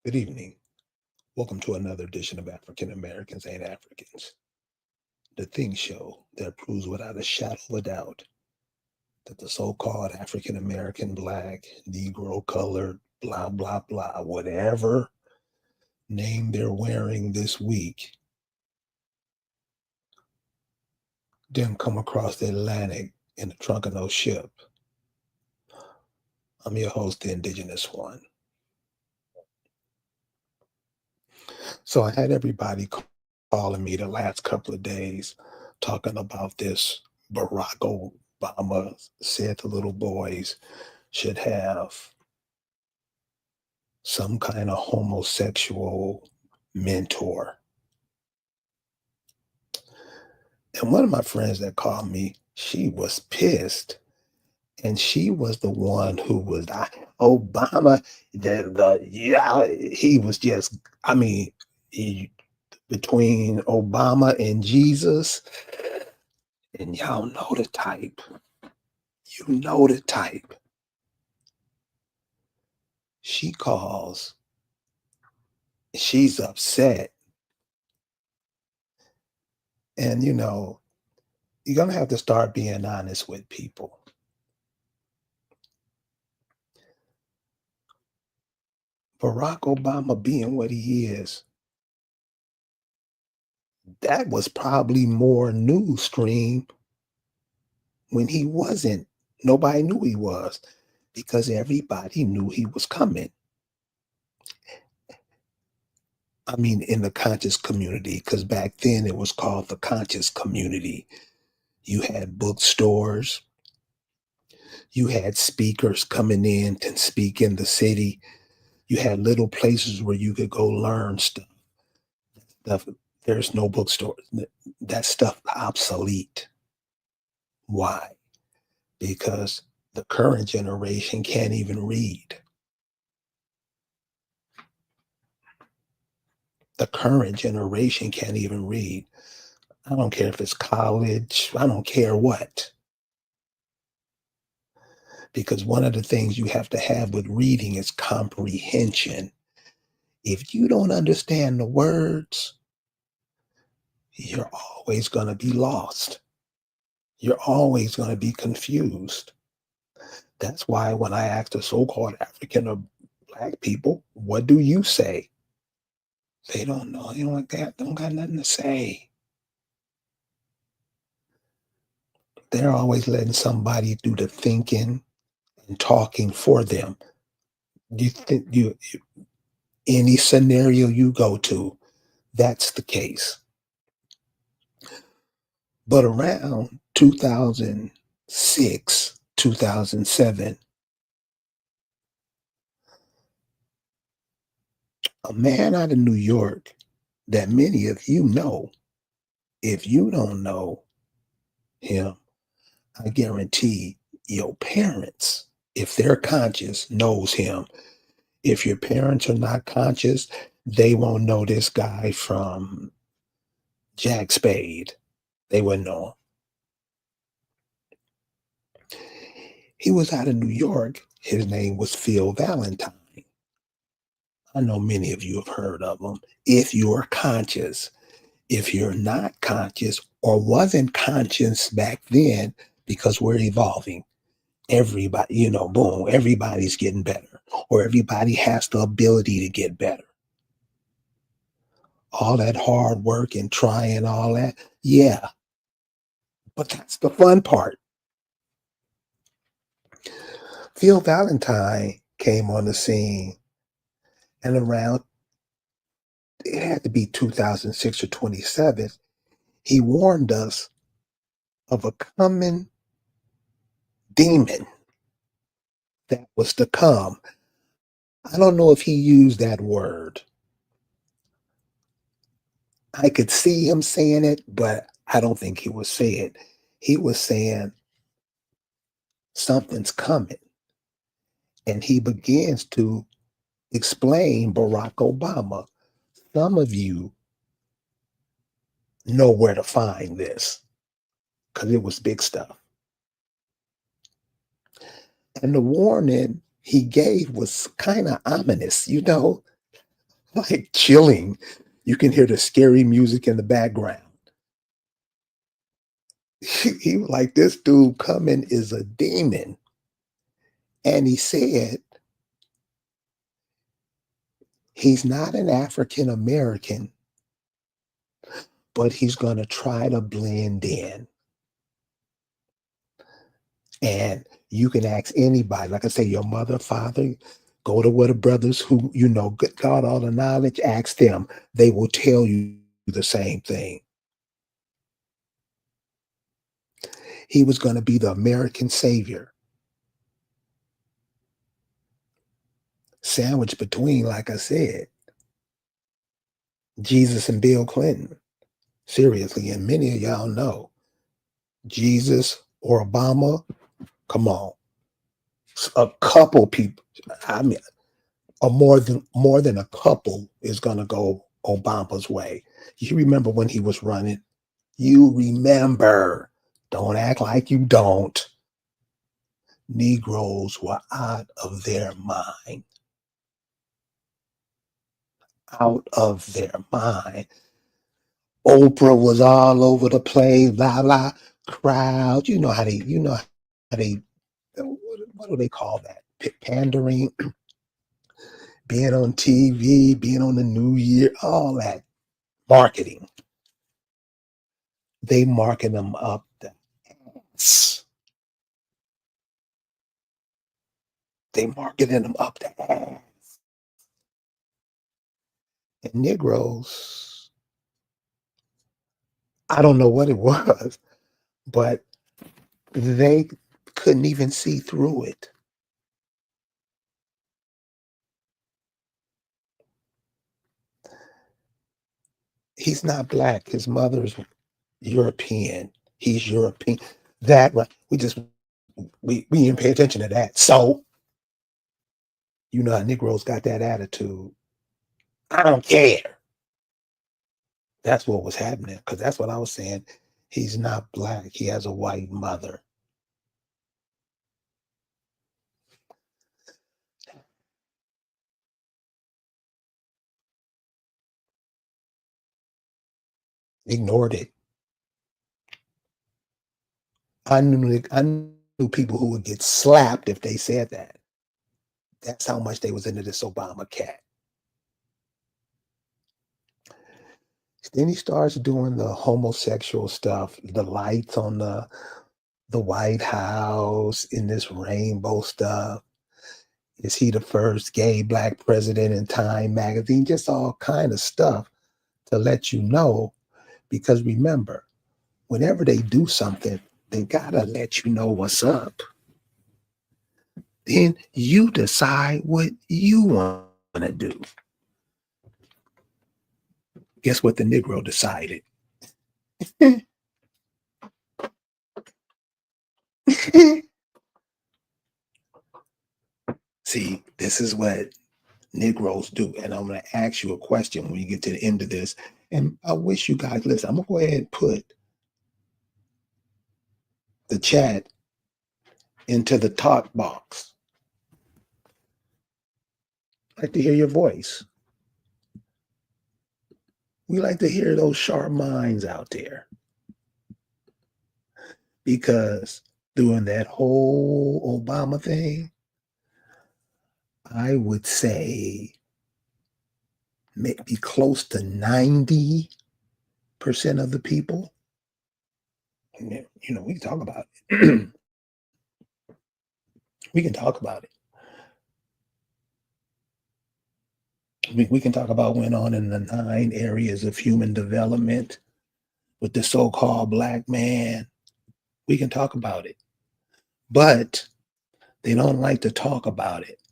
Good evening. Welcome to another edition of African Americans Ain't Africans, the thing show that proves without a shadow of a doubt that the so called African American, black, Negro, colored, blah, blah, blah, whatever name they're wearing this week, didn't come across the Atlantic in the trunk of no ship. I'm your host, the Indigenous One. So I had everybody calling me the last couple of days talking about this. Barack Obama said the little boys should have some kind of homosexual mentor. And one of my friends that called me, she was pissed. And she was the one who was Obama. Yeah, he was just. I mean, he, between Obama and Jesus, and y'all know the type. You know the type. She calls. She's upset, and you're gonna have to start being honest with people. Barack Obama being what he is, that was probably more news stream when he wasn't. Nobody knew he was because everybody knew he was coming. I mean, in the conscious community, because back then it was called the conscious community. You had bookstores, you had speakers coming in to speak in the city, you had little places where you could go learn stuff. There's no bookstores. That stuff obsolete. Why? Because the current generation can't even read. The current generation can't even read. I don't care if it's college, I don't care what. Because one of the things you have to have with reading is comprehension. If you don't understand the words, you're always going to be lost. You're always going to be confused. That's why when I ask the so called African or black people, what do you say? They don't know. You know, like that, don't got nothing to say. They're always letting somebody do the thinking and talking for them. You think any scenario you go to, that's the case. But around 2006, 2007, a man out of New York that many of you know, if you don't know him, I guarantee your parents, if they're conscious, knows him. If your parents are not conscious, they won't know this guy from Jack Spade. They wouldn't know him. He was out of New York. His name was Phil Valentine. I know many of you have heard of him. If you're conscious, if you're not conscious or wasn't conscious back then, because we're evolving, everybody, boom, everybody's getting better, or everybody has the ability to get better. All that hard work and trying all that, yeah, but that's the fun part. Phil Valentine came on the scene, and around, it had to be 2006 or 27, he warned us of a coming demon that was to come. I don't know if he used that word. I could see him saying it, but I don't think he was saying it. He was saying something's coming. And he begins to explain Barack Obama. Some of you know where to find this because it was big stuff. And the warning he gave was kind of ominous, like chilling. You can hear the scary music in the background. He was like, this dude coming is a demon. And he said, he's not an African American, but he's going to try to blend in. And you can ask anybody, like I say, your mother, father, go to where the brothers who, got all the knowledge, ask them. They will tell you the same thing. He was going to be the American savior, sandwiched between, like I said, Jesus and Bill Clinton. Seriously, and many of y'all know Jesus or Obama. Come on, a couple people. I mean, more than a couple is gonna go Obama's way. You remember when he was running? You remember? Don't act like you don't. Negroes were out of their mind. Out of their mind. Oprah was all over the place, blah blah. Crowd, you know how they, what do they call that? Pandering, being on TV, being on the New Year, all that marketing. They market them up the ass. They marketing them up the ass. And Negroes, I don't know what it was, but they couldn't even see through it. He's not black. His mother's European. He's European. That we didn't pay attention to that. So you know how Negroes got that attitude. I don't care. That's what was happening because that's what I was saying. He's not black. He has a white mother. Ignored it. I knew people who would get slapped if they said that. That's how much they was into this Obama cat. Then he starts doing the homosexual stuff, the lights on the White House in this rainbow stuff. Is he the first gay black president in Time magazine? Just all kind of stuff to let you know. Because remember, whenever they do something, they gotta let you know what's up. Then you decide what you want to do. Guess what the Negro decided? See, this is what Negroes do. And I'm going to ask you a question when you get to the end of this. And I wish you guys listen. I'm going to go ahead and put the chat into the talk box. I'd like to hear your voice. We like to hear those sharp minds out there because during that whole Obama thing, I would say maybe close to 90% of the people, we can talk about it. We can talk about it. We can talk about what went on in the 9 areas of human development with the so-called black man. We can talk about it. But they don't like to talk about it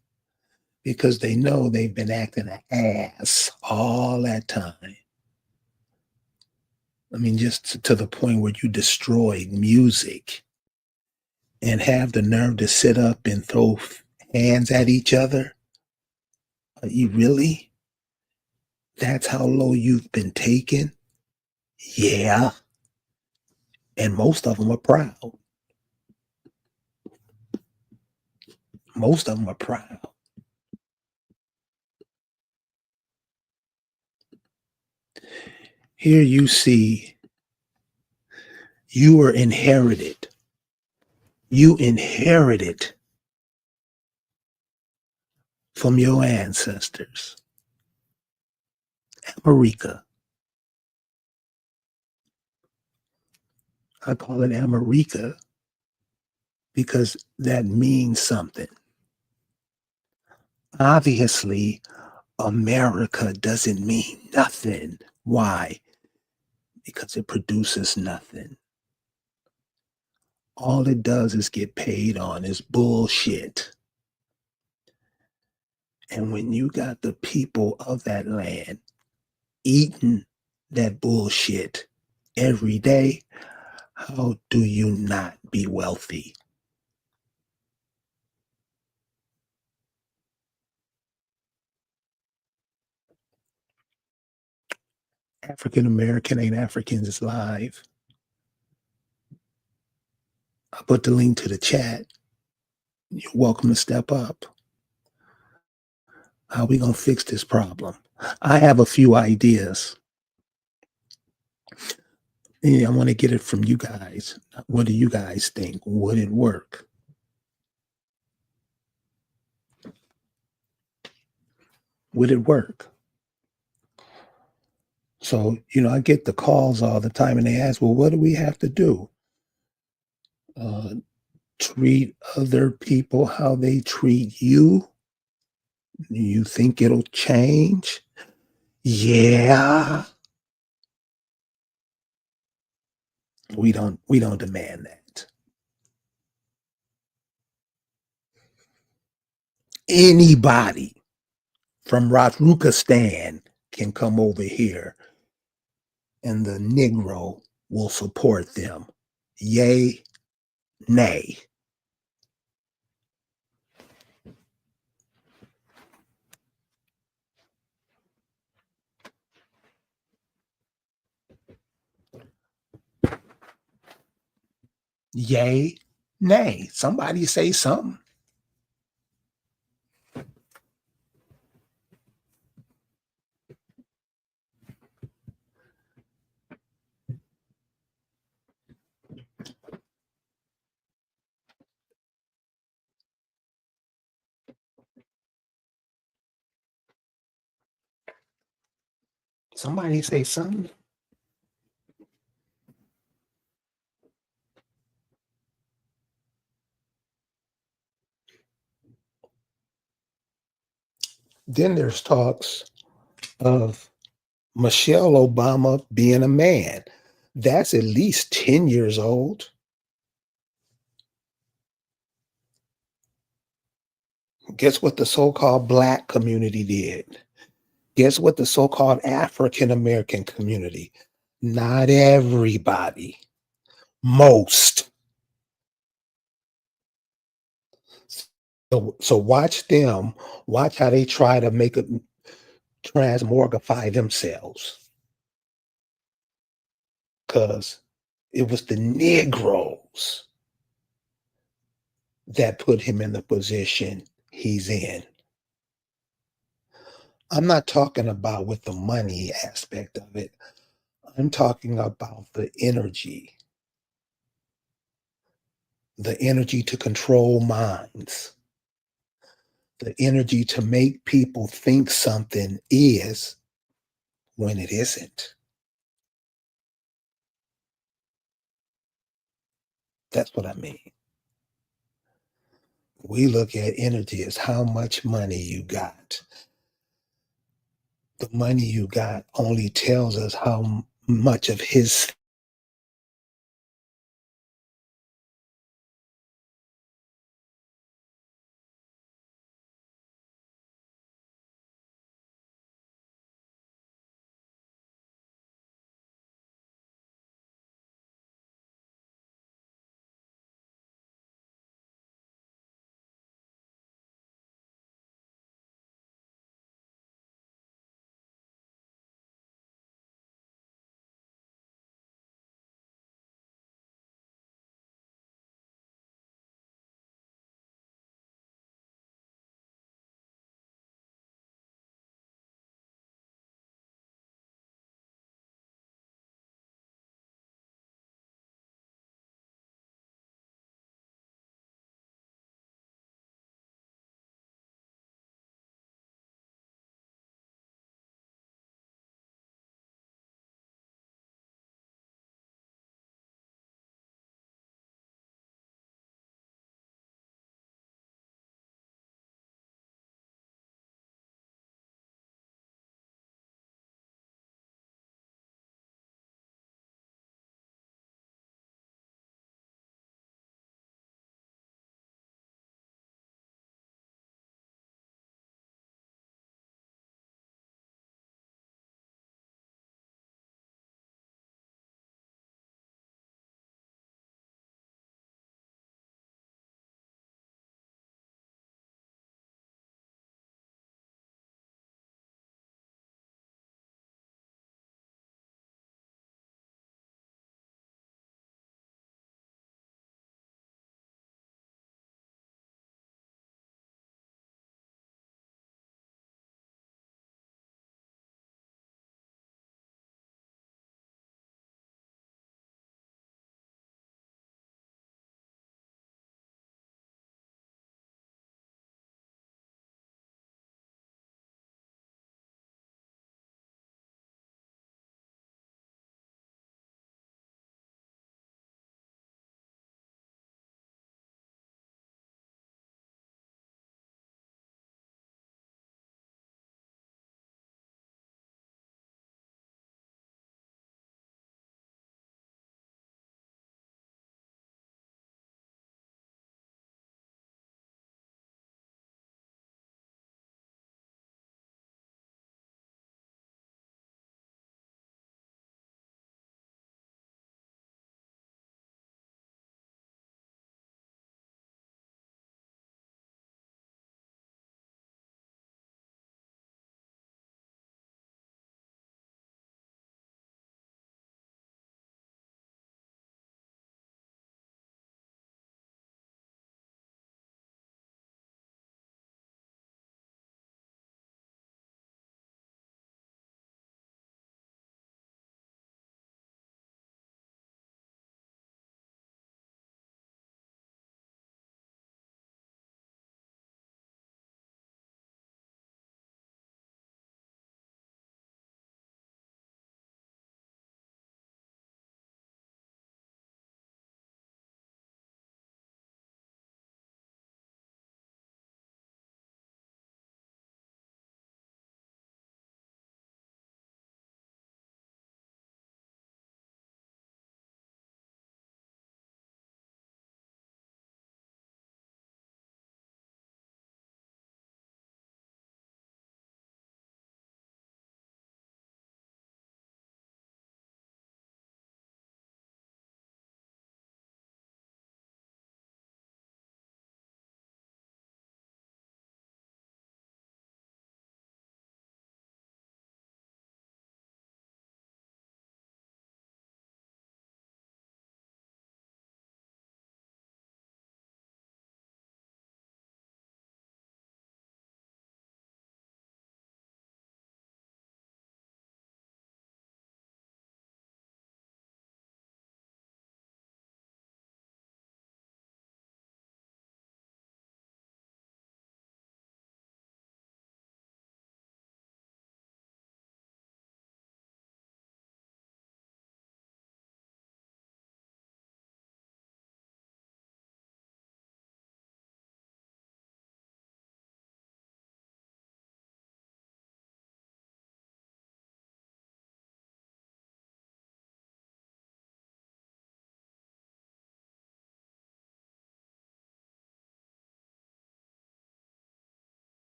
because they know they've been acting an ass all that time. I mean, just to the point where you destroyed music and have the nerve to sit up and throw hands at each other. Are you really? That's how low you've been taken? Yeah. And most of them are proud. Most of them are proud. Here you see you were inherited. You inherited from your ancestors. America. I call it America because that means something. Obviously, America doesn't mean nothing. Why? Because it produces nothing. All it does is get paid on is bullshit. And when you got the people of that land eating that bullshit every day, how do you not be wealthy? African American Ain't Africans is live. I put the link to the chat. You're welcome to step up. How we gonna fix this problem? I have a few ideas. I want to get it from you guys. What do you guys think? Would it work? Would it work? So, I get the calls all the time and they ask, well, what do we have to do? Uh, treat other people how they treat you? You think it'll change? Yeah. We don't demand that. Anybody from Rajrukistan can come over here and the Negro will support them. Yay, nay. Yay, nay. Somebody say something. Somebody say something. Then there's talks of Michelle Obama being a man. That's at least 10 years old. Guess what the so called Black community did? Guess what the so called African American community? Not everybody, most. So watch them, watch how they try to make it transmorgify themselves. Because it was the Negroes that put him in the position he's in. I'm not talking about with the money aspect of it. I'm talking about the energy to control minds, the energy to make people think something is when it isn't. That's what I mean. We look at energy as how much money you got. The money you got only tells us how much of his